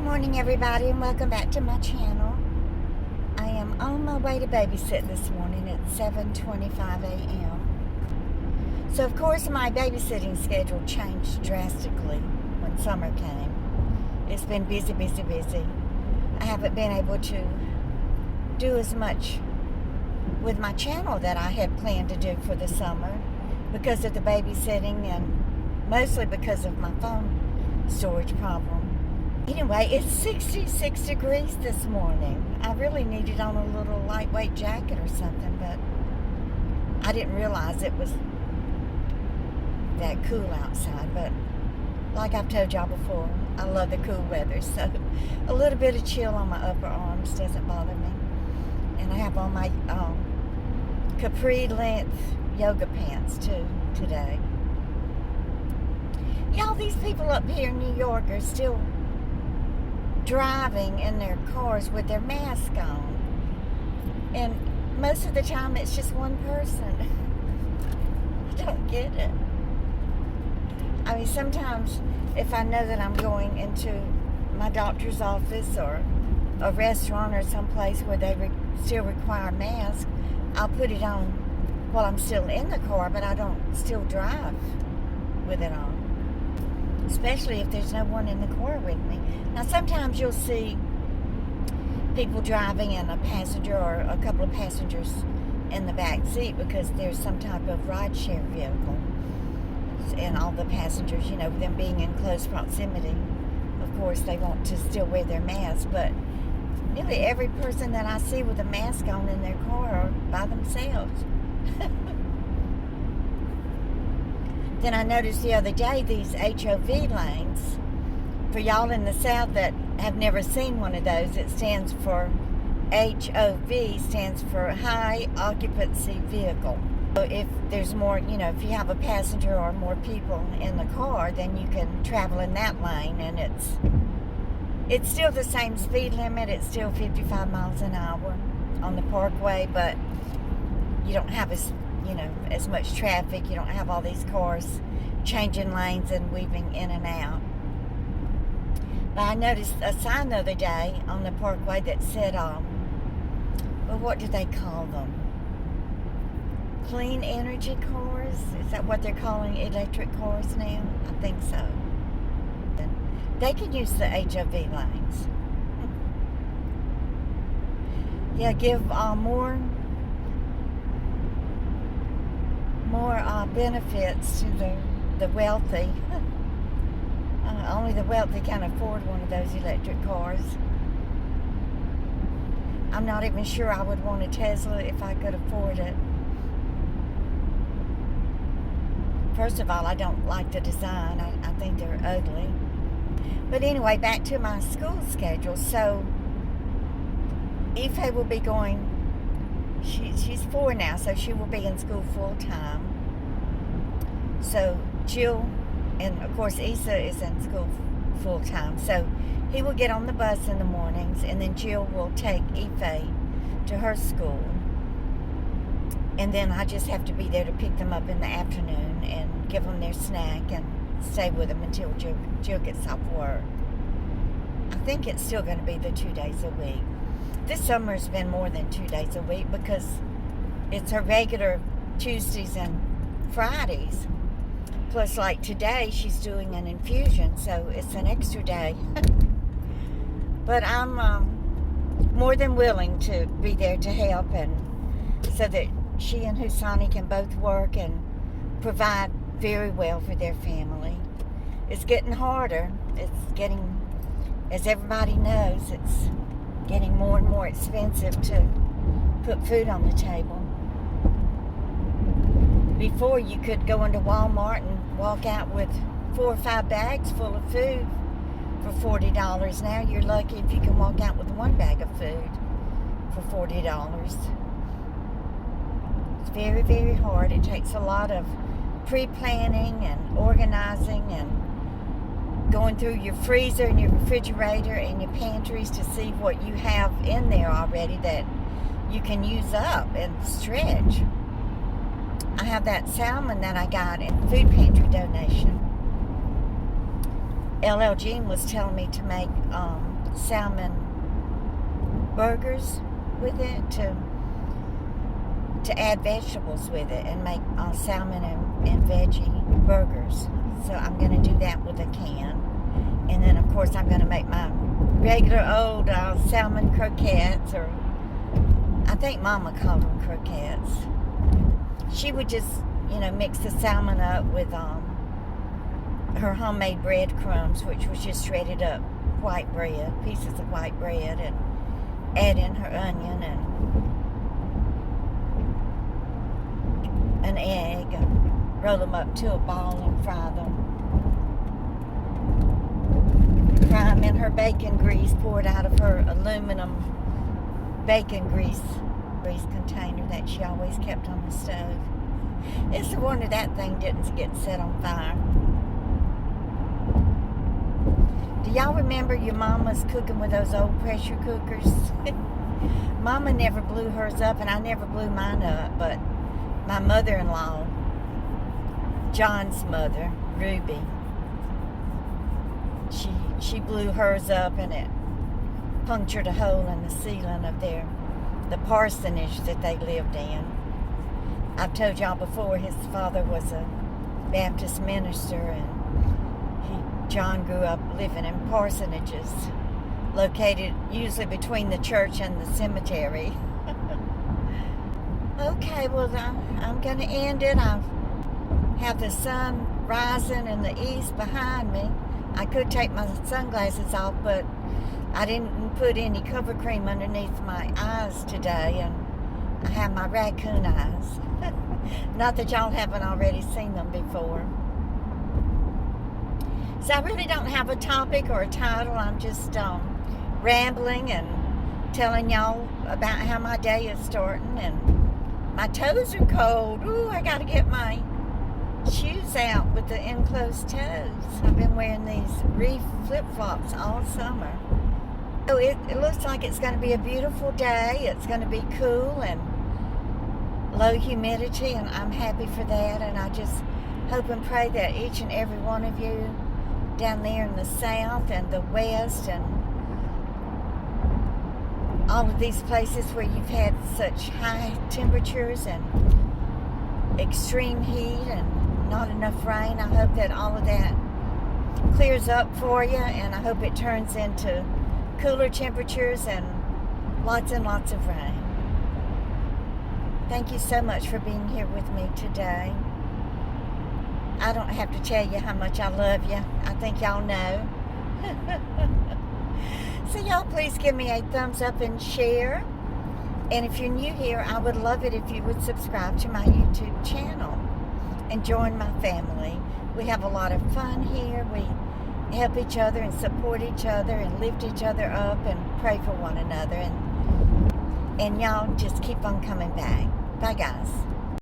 Morning everybody, and welcome back to my channel. I am on my way to babysit this morning at 7:25 a.m. So of course my babysitting schedule changed drastically when summer came. It's been busy. I haven't been able to do as much with my channel that I had planned to do for the summer because of the babysitting and mostly because of my phone storage problem. Anyway, it's 66 degrees this morning. I really needed on a little lightweight jacket or something, but I didn't realize it was that cool outside. But like I've told y'all before, I love the cool weather, so a little bit of chill on my upper arms doesn't bother me. And I have on my capri length yoga pants too today. Y'all, these people up here in New York are still driving in their cars with their mask on, and most of the time it's just one person. I don't get it. I mean, sometimes if I know that I'm going into my doctor's office or a restaurant or someplace where they still require a mask, I'll put it on while I'm still in the car, but I don't still drive with it on, especially if there's no one in the car with me. Now, sometimes you'll see people driving and a passenger or a couple of passengers in the back seat because there's some type of rideshare vehicle. And all the passengers, you know, them being in close proximity, of course, they want to still wear their mask. But nearly every person that I see with a mask on in their car are by themselves. Then I noticed the other day these HOV lanes. For y'all in the South that have never seen one of those, it stands for HOV, stands for High Occupancy Vehicle. So if there's more, you know, if you have a passenger or more people in the car, then you can travel in that lane, and it's still the same speed limit. It's still 55 miles an hour on the Parkway, but you don't have as much traffic. You don't have all these cars changing lanes and weaving in and out. But I noticed a sign the other day on the Parkway that said, well, what do they call them? Clean energy cars? Is that what they're calling electric cars now? I think so. Then they can use the HOV lanes. Yeah, give more benefits to the wealthy. Only the wealthy can afford one of those electric cars. I'm not even sure I would want a Tesla if I could afford it. First of all, I don't like the design. I think they're ugly. But anyway, back to my school schedule. So Ife will be going, she's 4 now, so she will be in school full time. So Jill, and of course Issa is in school full time, so he will get on the bus in the mornings, and then Jill will take Ife to her school, and then I just have to be there to pick them up in the afternoon and give them their snack and stay with them until Jill gets off work. I think it's still going to be the 2 days a week. This summer's been more than 2 days a week because it's her regular Tuesdays and Fridays. Plus, like today, she's doing an infusion, so it's an extra day. But I'm more than willing to be there to help, and so that she and Husani can both work and provide very well for their family. It's getting harder. It's getting, as everybody knows, it's getting more and more expensive to put food on the table. Before, you could go into Walmart and walk out with 4 or 5 bags full of food for $40. Now you're lucky if you can walk out with 1 bag of food for $40. It's very, very hard. It takes a lot of pre-planning and organizing and going through your freezer and your refrigerator and your pantries to see what you have in there already that you can use up and stretch. I have that salmon that I got in food pantry donation. LL Jean was telling me to make salmon burgers with it to add vegetables with it and make salmon and veggie burgers. So I'm going to do that with a can. And then, of course, I'm going to make my regular old salmon croquettes, or I think Mama called them croquettes. She would just, mix the salmon up with her homemade breadcrumbs, which was just shredded up white bread, pieces of white bread, and add in her onion and an egg, and roll them up to a ball and fry them. Fry them in her bacon grease poured out of her aluminum bacon grease container that she always kept on the stove. It's a wonder that thing didn't get set on fire. Do y'all remember your mama's cooking with those old pressure cookers? Mama never blew hers up, and I never blew mine up, but my mother-in-law, John's mother, Ruby, she blew hers up, and it punctured a hole in the ceiling of the parsonage that they lived in. I've told y'all before, his father was a Baptist minister, and John grew up living in parsonages located usually between the church and the cemetery. Okay, well, I'm going to end it. I have the sun rising in the east behind me. I could take my sunglasses off, but I didn't put any cover cream underneath my eyes today, and I have my raccoon eyes. Not that y'all haven't already seen them before. So I really don't have a topic or a title. I'm just rambling and telling y'all about how my day is starting, and my toes are cold. Ooh, I got to get my shoes out with the enclosed toes. I've been wearing these Reef flip-flops all summer. So it looks like it's going to be a beautiful day. It's going to be cool and low humidity, and I'm happy for that. And I just hope and pray that each and every one of you down there in the south and the west and all of these places where you've had such high temperatures and extreme heat and not enough rain, I hope that all of that clears up for you, and I hope it turns into cooler temperatures and lots of rain. Thank you so much for being here with me today. I don't have to tell you how much I love you. I think y'all know. So y'all please give me a thumbs up and share. And if you're new here, I would love it if you would subscribe to my YouTube channel and join my family. We have a lot of fun here. We help each other and support each other and lift each other up and pray for one another. And y'all just keep on coming back. Bye, guys.